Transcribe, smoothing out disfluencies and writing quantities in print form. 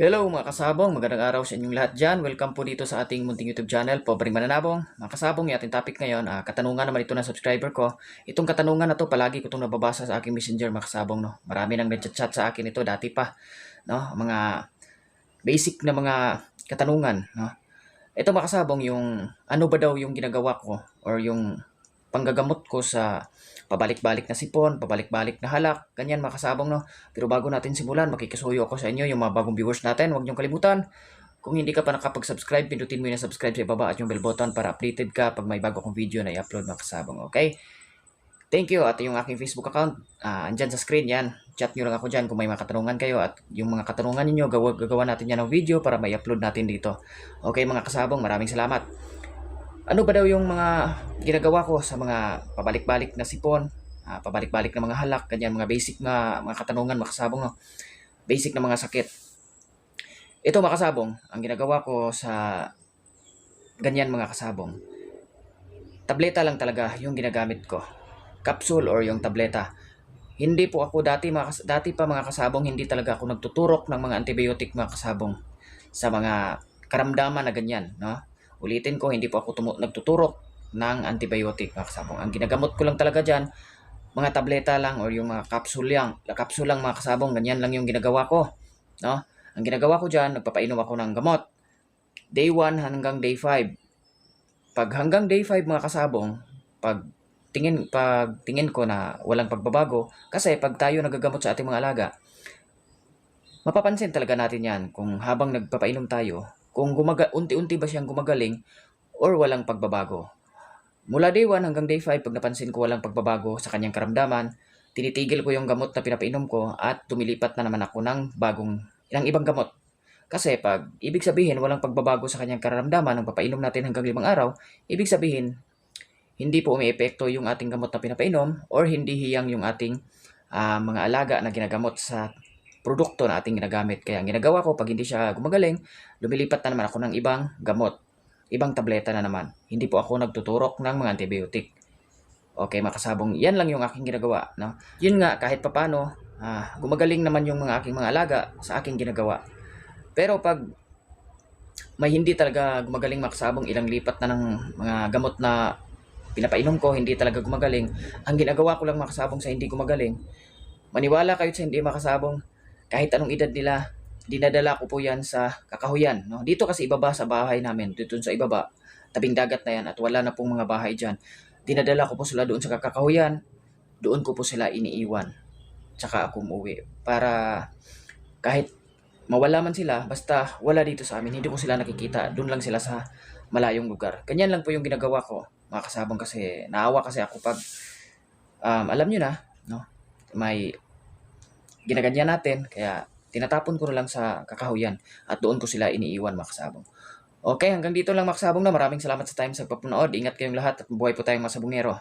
Hello mga kasabong, magandang araw sa inyong lahat dyan. Welcome po dito sa ating munting YouTube channel, Pobreng Mananabong. Mga kasabong, yung ating topic ngayon, katanungan naman ito ng subscriber ko. Itong katanungan na to, palagi ko itong nababasa sa aking messenger mga kasabong. No? Marami nang nag-chat sa akin ito dati pa. No? Mga basic na mga katanungan. No? Ito mga kasabong, yung ano ba daw yung ginagawa ko or yung panggagamot ko sa pabalik-balik na sipon, pabalik-balik na halak, ganyan mga kasabong, no? Pero bago natin simulan, makikisuyo ako sa inyo, yung mga bagong viewers natin, huwag niyong kalimutan. Kung hindi ka pa nakapag-subscribe, pindutin mo yung subscribe sa ibaba at yung bell button para updated ka pag may bago kong video na i-upload mga kasabong, okay? Thank you. At yung aking Facebook account, andyan sa screen yan. Chat nyo lang ako dyan kung may mga katanungan kayo at yung mga katanungan ninyo, gagawa natin yan ng video para may upload natin dito. Okay mga kasabong, maraming salamat. Ano ba daw yung mga ginagawa ko sa mga pabalik-balik na sipon, pabalik-balik na mga halak, ganyan, mga basic na mga katanungan, mga kasabong, no? Basic na mga sakit. Ito mga kasabong, ang ginagawa ko sa ganyan mga kasabong, tableta lang talaga yung ginagamit ko. Capsule or yung tableta. Hindi po ako dati pa mga kasabong, hindi talaga ako nagtuturok ng mga antibiotic mga kasabong sa mga karamdaman na ganyan, no? Ulitin ko, hindi po ako nagtuturok ng antibiotic mga kasabong. Ang ginagamot ko lang talaga dyan, mga tableta lang or yung mga capsule lang mga kasabong, ganyan lang yung ginagawa ko, no? Ang ginagawa ko dyan, nagpapainom ako ng gamot. Day 1 hanggang day 5. Pag hanggang day 5 mga kasabong, pag tingin ko na walang pagbabago, kasi pag tayo nagagamot sa ating mga alaga, mapapansin talaga natin yan kung habang nagpapainom tayo, kung unti-unti ba siyang gumagaling or walang pagbabago. Mula day 1 hanggang day 5, pag napansin ko walang pagbabago sa kanyang karamdaman, tinitigil ko yung gamot na pinapainom ko at tumilipat na naman ako ng ibang gamot. Kasi pag ibig sabihin walang pagbabago sa kanyang karamdaman ng papainom natin hanggang 5 araw, ibig sabihin hindi po umiepekto yung ating gamot na pinapainom or hindi hiyang yung ating mga alaga na ginagamot sa produkto na ating ginagamit. Kaya ang ginagawa ko, pag hindi siya gumagaling, lumilipat na naman ako ng ibang gamot, ibang tableta na naman. Hindi po ako nagtuturok ng mga antibiotic. Okay, makasabong, yan lang yung aking ginagawa. No? Yun nga, kahit papano, gumagaling naman yung mga aking mga alaga sa aking ginagawa. Pero pag may hindi talaga gumagaling makasabong, ilang lipat na ng mga gamot na pinapainom ko, hindi talaga gumagaling, ang ginagawa ko lang makasabong sa hindi gumagaling, maniwala kayo sa hindi makasabong, kahit anong edad nila, dinadala ko po yan sa kakahuyan. No? Dito kasi ibaba sa bahay namin, dito sa ibaba, tabing dagat na yan at wala na pong mga bahay dyan. Dinadala ko po sila doon sa kakahuyan, doon ko po sila iniiwan. Tsaka ako umuwi. Para kahit mawala man sila, basta wala dito sa amin, hindi ko sila nakikita, doon lang sila sa malayong lugar. Ganyan lang po yung ginagawa ko, mga kasabong, kasi naawa kasi ako pag, alam nyo na, no? May ginaganyan natin, kaya tinatapon ko na lang sa kakahuyan at doon ko sila iniiwan mga kasabong. Okay, hanggang dito lang mga kasabong na. Maraming salamat sa time sa pagpapanood. Ingat kayong lahat at mabuhay po tayong mga sabongero.